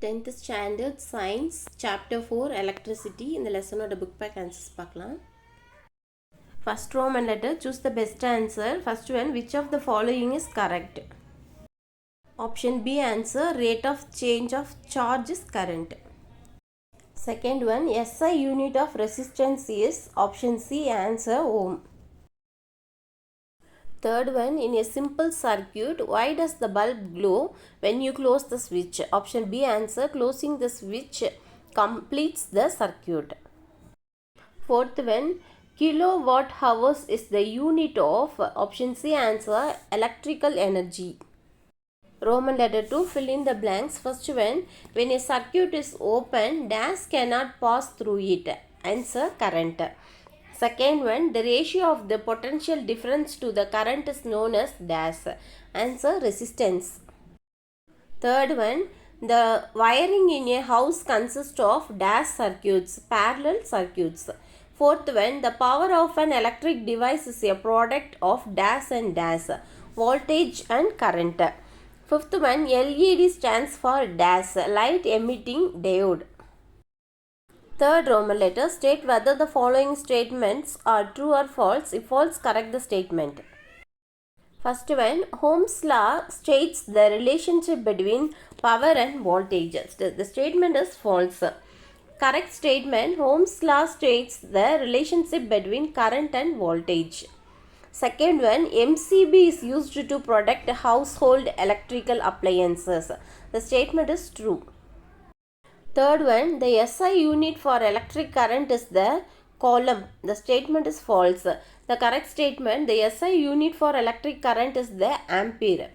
10th standard science chapter 4 electricity இந்த லெசனோட book pack answers பார்க்கலாம். First Roman letter, choose the best answer. First one, which of the following is correct? Option B answer, rate of change of charge is current. Second one, SI unit of resistance is option C answer ohm. Third one, in a simple circuit, why does the bulb glow when you close the switch? Option B answer, closing the switch completes the circuit. Fourth one, kilowatt hours is the unit of option C answer, electrical energy. Roman letter 2, fill in the blanks. First one, when a circuit is open, dash cannot pass through it. Answer, current. Second one, the ratio of the potential difference to the current is known as dash. Answer, resistance. Third one, the wiring in a house consists of dash circuits, parallel circuits. Fourth one, the power of an electric device is a product of dash and dash, voltage and current. Fifth one, LED stands for dash, light emitting diode. Third Roman letter, state whether the following statements are true or false. If false, correct the statement. First one, Ohm's law states the relationship between power and voltage. The statement is false. Correct statement, Ohm's law states the relationship between current and voltage. Second one, MCB is used to protect household electrical appliances. The statement is true. Third one, the SI unit for electric current is the coulomb. The statement is false. The correct statement, the SI unit for electric current is the ampere.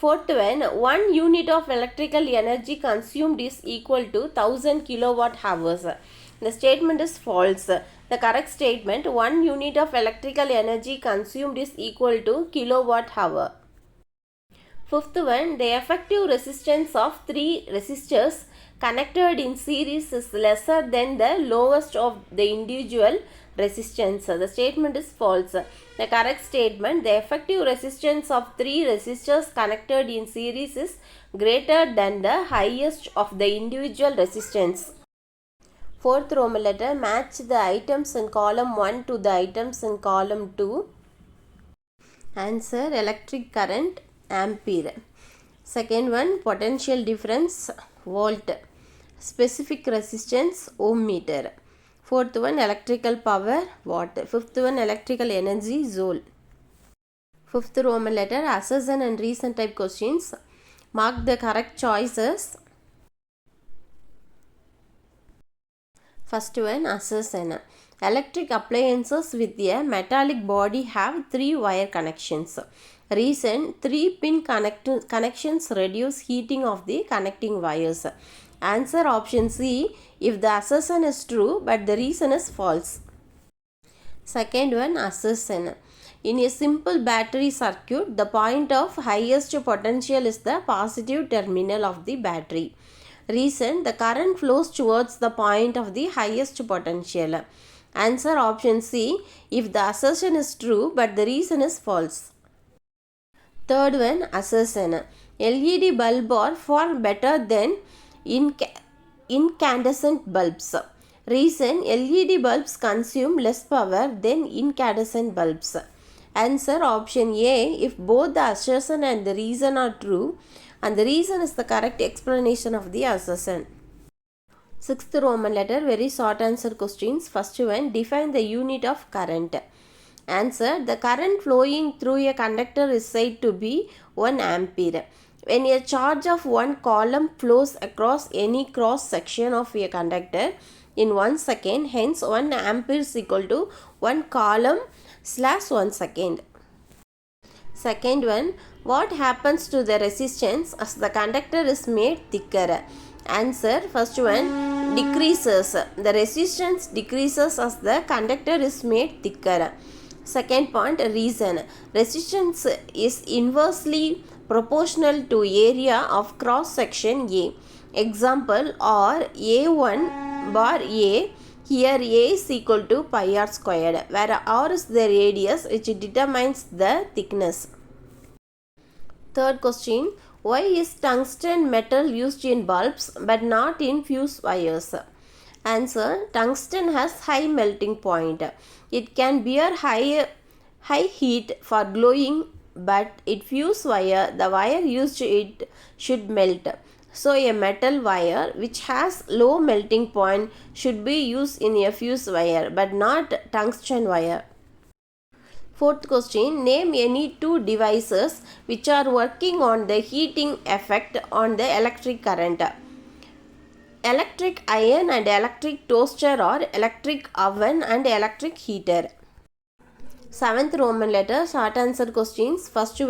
Fourth one, 1 unit of electrical energy consumed is equal to 1000 kilowatt hours. The statement is false. The correct statement, 1 unit of electrical energy consumed is equal to kilowatt hour. Fifth one, the effective resistance of 3 resistors connected in series is lesser than the lowest of the individual resistance. The statement is false. The correct statement, the effective resistance of 3 resistors connected in series is greater than the highest of the individual resistance. Fourth Roman letter, match the items in column 1 to the items in column 2. Answer, electric current, ampere. Second one, potential difference, volt. Specific resistance, ohm meter. Fourth one, electrical power, watt. Fifth one, electrical energy, joule. Fifth Roman letter, assertion and reason type questions. Mark the correct choices. First one, assertion. Electric appliances with a metallic body have 3 wire connections. Reason, 3-pin connections reduce heating of the connecting wires. Answer, option C, if the assertion is true but the reason is false. Second one, assertion. In a simple battery circuit, the point of highest potential is the positive terminal of the battery. Reason, the current flows towards the point of the highest potential. Answer, option C, if the assertion is true but the reason is false. Third one, assertion. LED bulb are far better than incandescent bulbs. Reason, LED bulbs consume less power than incandescent bulbs. Answer, option A, if both the assertion and the reason are true and the reason is the correct explanation of the assertion. Sixth Roman letter, very short answer questions. First one, define the unit of current. Answer, the current flowing through a conductor is said to be 1 ampere. When a charge of 1 coulomb flows across any cross section of a conductor in 1 second, hence 1 ampere is equal to 1 coulomb / 1 second. Second one, what happens to the resistance as the conductor is made thicker? Answer, first one, decreases. The resistance decreases as the conductor is made thicker. Second point, reason. Resistance is inversely proportional to area of cross section A. Example, or A1 bar A. Here A is equal to pi r squared, where r is the radius which determines the thickness. Third question, Why is tungsten metal used in bulbs but not in fuse wires? Answer. Tungsten has high melting point. It can bear high heat for glowing, but in fuse wire, the wire used it should melt. So a metal wire which has low melting point should be used in a fuse wire but not tungsten wire. Fourth question. Name any two devices which are working on the heating effect on the electric current. Electric iron and electric toaster, or electric oven and electric heater. Seventh Roman letter short answer questions. First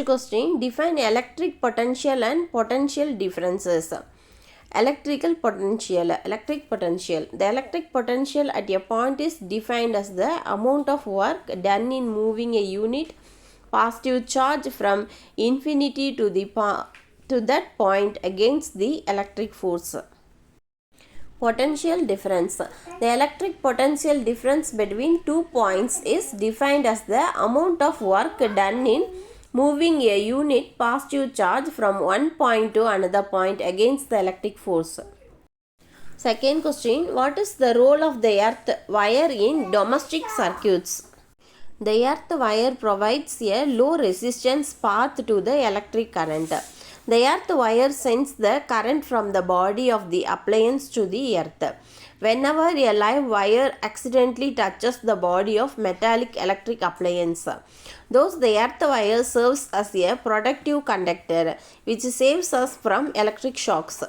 question. Define electric potential and potential differences. Electric potential. The electric potential at a point is defined as the amount of work done in moving a unit positive charge from infinity to that point against the electric force. Potential difference. The electric potential difference between 2 points is defined as the amount of work done in moving a unit positive charge from one point to another point against the electric force. Second question. What is the role of the earth wire in domestic circuits? The earth wire provides a low resistance path to the electric current. The earth wire sends the current from the body of the appliance to the earth. Whenever a live wire accidentally touches the body of metallic electric appliance, thus the earth wire serves as a protective conductor which saves us from electric shocks.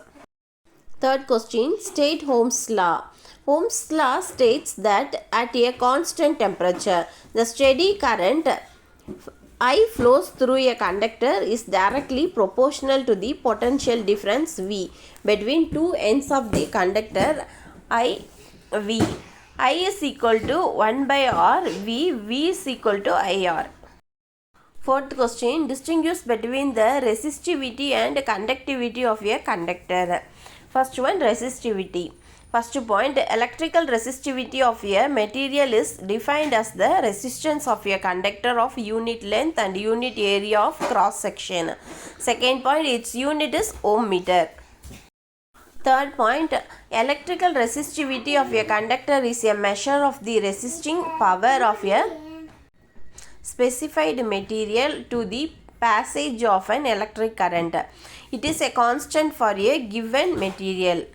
Third question. State Ohm's law. Ohm's law states that at a constant temperature, the steady current I flows through a conductor is directly proportional to the potential difference V between two ends of the conductor IV. I is equal to 1 by R, V is equal to IR. Fourth question. Distinguish between the resistivity and conductivity of a conductor. First one, resistivity. First point, electrical resistivity of a material is defined as the resistance of a conductor of unit length and unit area of cross section. Second point, its unit is ohm meter. Third point, electrical resistivity of a conductor is a measure of the resisting power of a specified material to the passage of an electric current. It is a constant for a given material.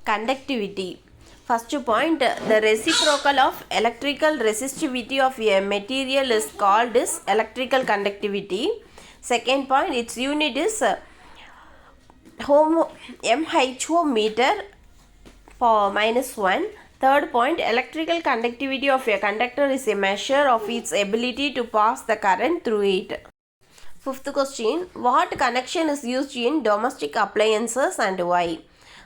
Conductivity. First point, the reciprocal of electrical resistivity of a material is called electrical conductivity. Second point, its unit is mho meter for -1. Third point, electrical conductivity of a conductor is a measure of its ability to pass the current through it. Fifth question, what connection is used in domestic appliances and why?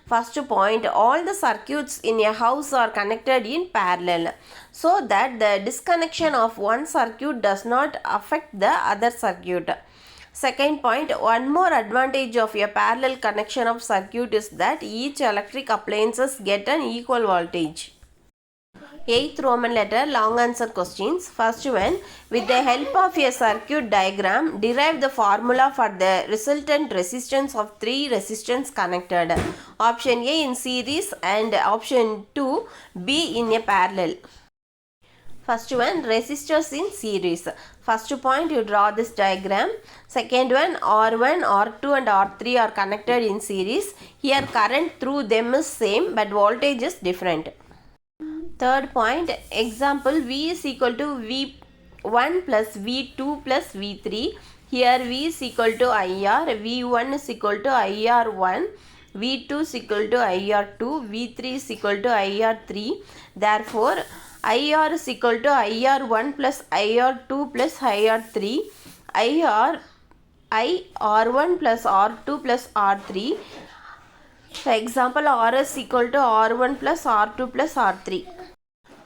First point, all the circuits in a house are connected in parallel so that the disconnection of one circuit does not affect the other circuit. Second point, one more advantage of a parallel connection of circuit is that each electric appliances get an equal voltage. Eighth Roman letter long answer questions. First one, with the help of a circuit diagram, derive the formula for the resultant resistance of three resistors connected. Option A in series and option 2 B in a parallel. First one, resistors in series. First point, you draw this diagram. Second one, R1, R2 and R3 are connected in series. Here current through them is same but voltage is different. Third point, example, V is equal to V1 plus V2 plus V3. Here V is equal to IR, V1 is equal to IR1, V2 is equal to IR2, V3 is equal to IR3. Therefore, IR is equal to IR1 plus IR2 plus IR3. IR1 plus R2 plus R3. For example, R is equal to R1 plus R2 plus R3.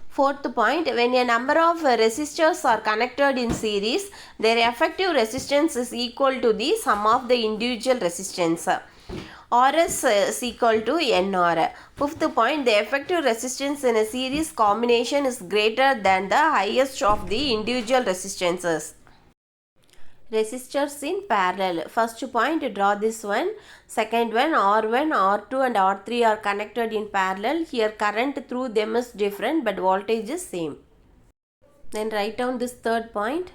Fourth point, when a number of resistors are connected in series, their effective resistance is equal to the sum of the individual resistance. RS is equal to NR. Fifth point, the effective resistance in a series combination is greater than the highest of the individual resistances. Resistors in parallel. First point, draw this one. Second one, R1, R2 and R3 are connected in parallel. Here current through them is different but voltage is same. Then write down this third point.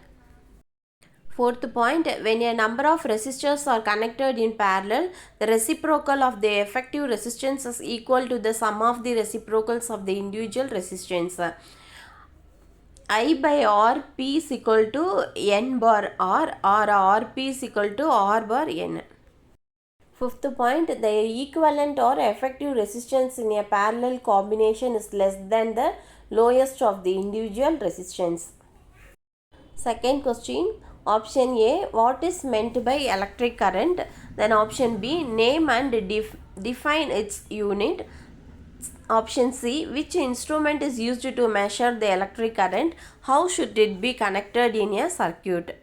Fourth point, when a number of resistors are connected in parallel, the reciprocal of the effective resistance is equal to the sum of the reciprocals of the individual resistance. I by R P is equal to N bar R or R P is equal to R bar N. Fifth point, the equivalent or effective resistance in a parallel combination is less than the lowest of the individual resistance. Second question, option A, what is meant by electric current? Then option B, name and define its unit. Option C, which instrument is used to measure the electric current? How should it be connected in a circuit?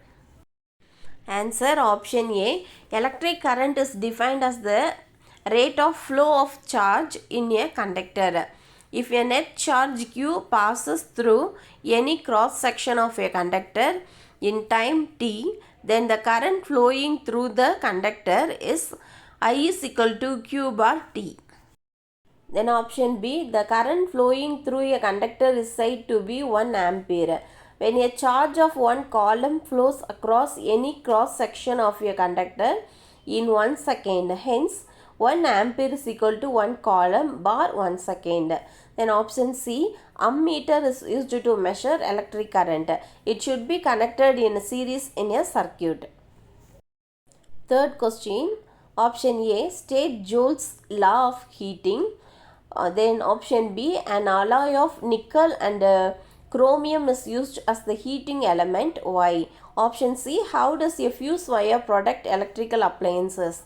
Answer option A, electric current is defined as the rate of flow of charge in a conductor. If a net charge Q passes through any cross section of a conductor in time t, then the current flowing through the conductor is I is equal to Q bar T. Then option B, the current flowing through a conductor is said to be 1 ampere. When a charge of one coulomb flows across any cross section of a conductor in 1 second, hence 1 ampere is equal to 1 coulomb bar 1 second. Then option C, ammeter is used to measure electric current. It should be connected in series in a circuit. Third question, option A, state Joule's law of heating. Then option B, an alloy of nickel and chromium is used as the heating element. Why? Option C, how does a fuse wire protect electrical appliances?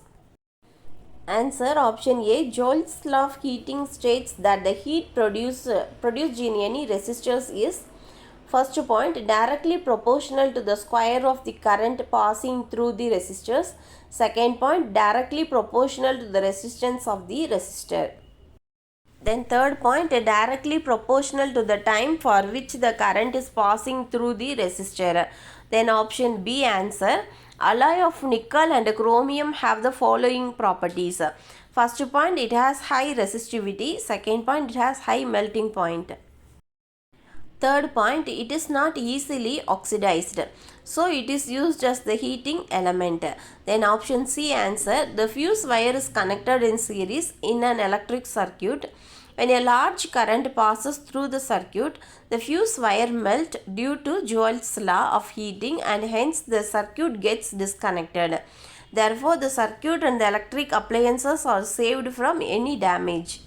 Answer option A, Joule's law of heating states that the heat produced in any resistors is, first point, directly proportional to the square of the current passing through the resistors. Second point, directly proportional to the resistance of the resistor. Then third point, directly proportional to the time for which the current is passing through the resistor. Then option B answer, alloy of nickel and chromium have the following properties. First point, it has high resistivity. Second point, it has high melting point. Third point, it is not easily oxidized, so it is used as the heating element. Then option C answer, the fuse wire is connected in series in an electric circuit. When a large current passes through the circuit, the fuse wire melts due to Joule's law of heating and hence the circuit gets disconnected. Therefore, the circuit and the electric appliances are saved from any damage.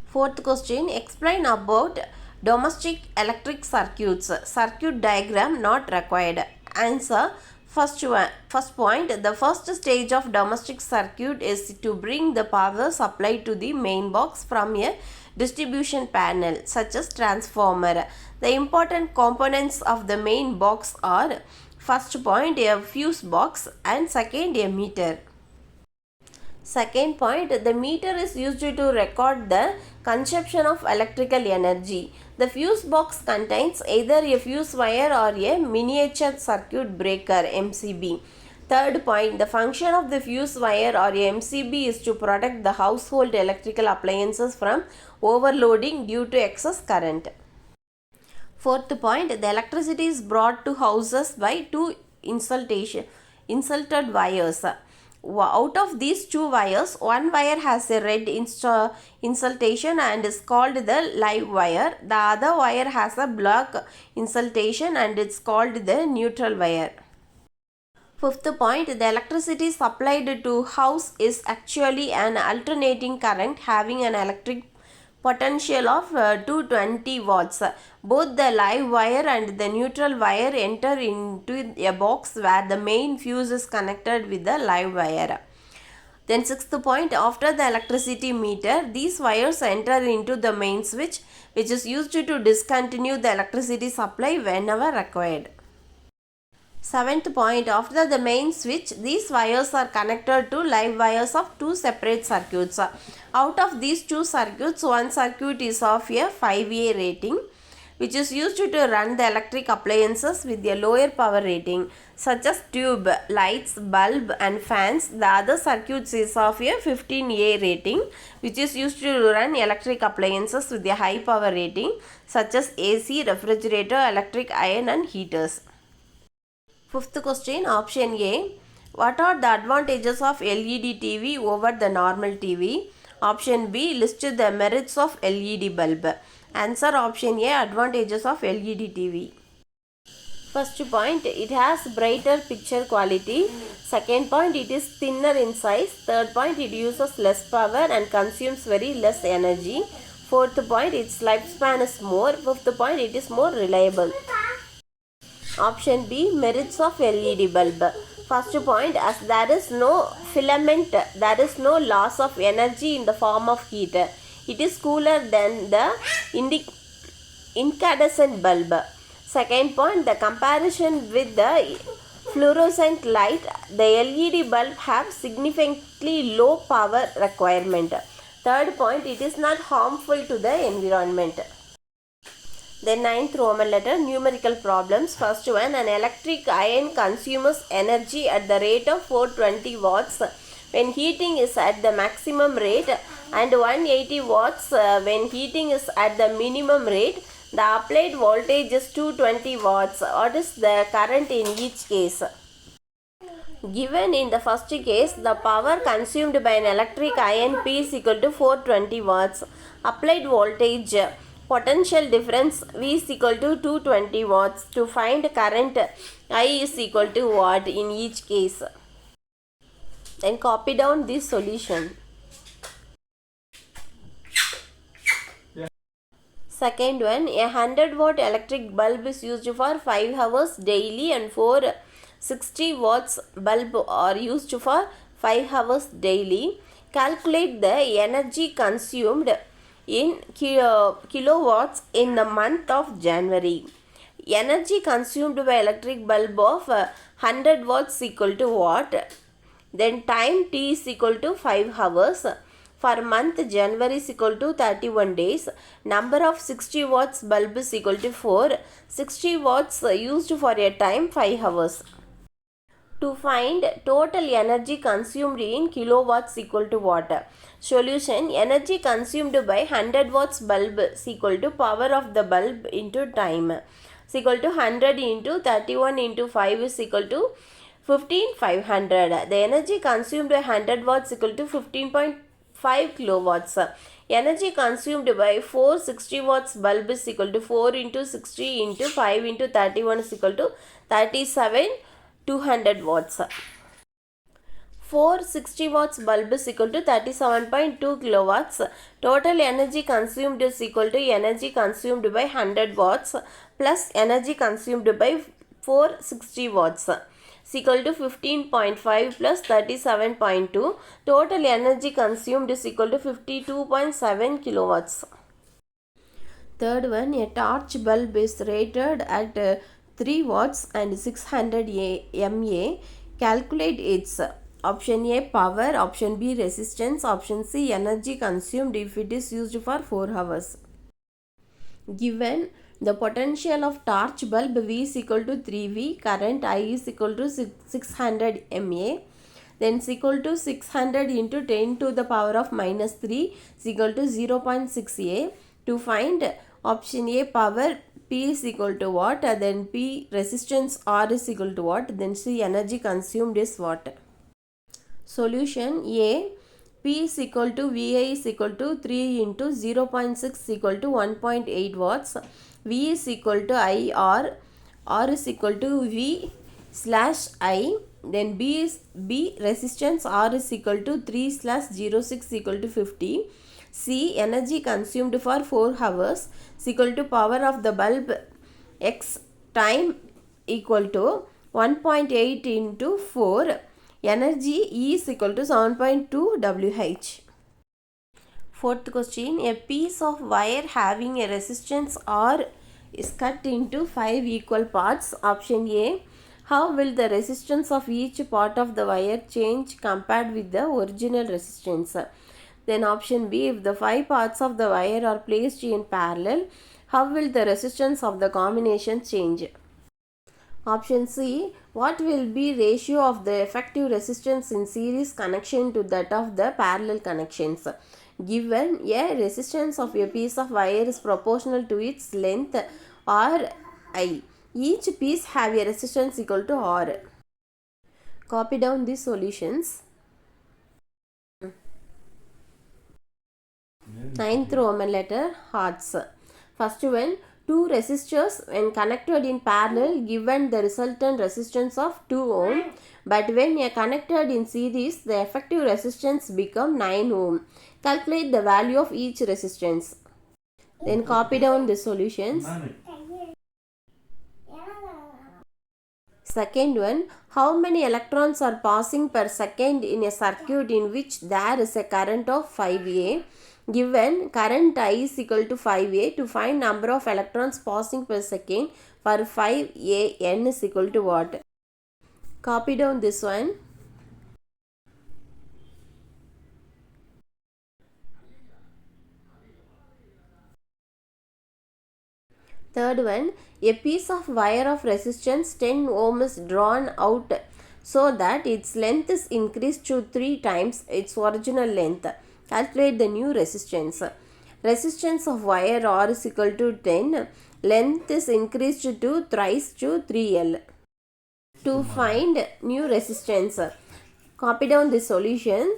Fourth question, explain about domestic electric circuits. Circuit diagram not required. Answer, first point, the first stage of domestic circuit is to bring the power supply to the main box from a distribution panel such as transformer. The important components of the main box are, first point, a fuse box and second, a meter. Second point, the meter is used to record the consumption of electrical energy. The fuse box contains either a fuse wire or a miniature circuit breaker MCB. Third point, the function of the fuse wire or a MCB is to protect the household electrical appliances from overloading due to excess current. Fourth point, the electricity is brought to houses by two insulted wires. Out of these two wires, one wire has a red insultation and is called the live wire. The other wire has a black insultation and it's called the neutral wire. Fifth point, the electricity supplied to house is actually an alternating current having an electric potential of 220 watts. Both the live wire and the neutral wire enter into a box where the main fuse is connected with the live wire. Then sixth point, after the electricity meter, these wires enter into the main switch, which is used to discontinue the electricity supply whenever required. Seventh point, after the main switch, these wires are connected to live wires of two separate circuits. Out of these two circuits, one circuit is of a 5A rating, which is used to run the electric appliances with a lower power rating, such as tube, lights, bulb and fans. The other circuits is of a 15A rating, which is used to run electric appliances with a high power rating, such as AC, refrigerator, electric iron and heaters. Fifth question, option A. What are the advantages of LED TV over the normal TV? Option B. List the merits of LED bulb. Answer option A. Advantages of LED TV. First point, it has brighter picture quality. Second point, it is thinner in size. Third point, it uses less power and consumes very less energy. Fourth point, its lifespan is more. Fifth point, it is more reliable. Option B, merits of LED bulb. First point, as there is no filament, there is no loss of energy in the form of heat. It is cooler than the incandescent bulb. Second point, the comparison with the fluorescent light, the LED bulb have significantly low power requirement. Third point, it is not harmful to the environment. Then ninth Roman letter, numerical problems. First one, an electric iron consumes energy at the rate of 420 watts when heating is at the maximum rate and 180 watts when heating is at the minimum rate. The applied voltage is 220 watts. What is the current in each case? Given in the first case, the power consumed by an electric iron P is equal to 420 watts. Applied voltage, potential difference V is equal to 220 watts. To find current, I is equal to what in each case? Then copy down this solution. Second one, a 100-watt electric bulb is used for 5 hours daily and 460 watts bulb are used for 5 hours daily. Calculate the energy consumed in kilowatts in the month of January. Energy consumed by electric bulb of 100 watts equal to what? Then time T is equal to 5 hours. For month January is equal to 31 days. Number of 60 watts bulb is equal to 4. 60 watts used for a time 5 hours. To find total energy consumed in kilowatts equal to what? Solution, energy consumed by 100 watts bulb is equal to power of the bulb into time. Is equal to 100 into 31 into 5 is equal to 15,500. The energy consumed by 100 watts equal to 15.5 kilowatts. Energy consumed by 460 watts bulb is equal to 4 into 60 into 5 into 31 is equal to 37,200 watts. 460 watts bulb is equal to 37.2 kilowatts. Total energy consumed is equal to energy consumed by 100 watts plus energy consumed by 460 watts is equal to 15.5 plus 37.2. Total energy consumed is equal to 52.7 kilowatts. Third one, a torch bulb is rated at 3 watts and 600 mA. Calculate its option A power, option B resistance, option C energy consumed if it is used for 4 hours. Given the potential of torch bulb V is equal to 3V, current I is equal to 600 mA, then is equal to 600 into 10 to the power of minus 3 is equal to 0.6 A. To find option A power, P is equal to what, then P resistance R is equal to what, then C energy consumed is what. Solution, A, P is equal to VI is equal to 3 into 0.6 equal to 1.8 watts. V is equal to IR. R is equal to V slash I. Then B resistance R is equal to 3 slash 06 equal to 50. C energy consumed for 4 hours is equal to power of the bulb X time equal to 1.8 into 4. Energy E is equal to 7.2 Wh. Fourth question, a piece of wire having a resistance R is cut into 5 equal parts. Option A, how will the resistance of each part of the wire change compared with the original resistance? Then option B, if the 5 parts of the wire are placed in parallel, How will the resistance of the combination change? Option C. What will be ratio of the effective resistance in series connection to that of the parallel connections? Given a resistance of a piece of wire is proportional to its length or I. Each piece have a resistance equal to R. Copy down these solutions. Ninth Roman letter hearts. First one, two resistors when connected in parallel given the resultant resistance of 2 ohm, but when connected in series the effective resistance become 9 ohm. Calculate the value of each resistance. Then copy down the solutions. Second one, how many electrons are passing per second in a circuit in which there is a current of 5A? Given current I is equal to 5A, to find number of electrons passing per second for 5A, n is equal to what? Copy down this one. Third one, a piece of wire of resistance 10 ohm is drawn out so that its length is increased to 3 times its original length. Calculate the new resistance. Resistance of wire R is equal to 10. Length is increased to thrice to 3L. To find new resistance, copy down the solution.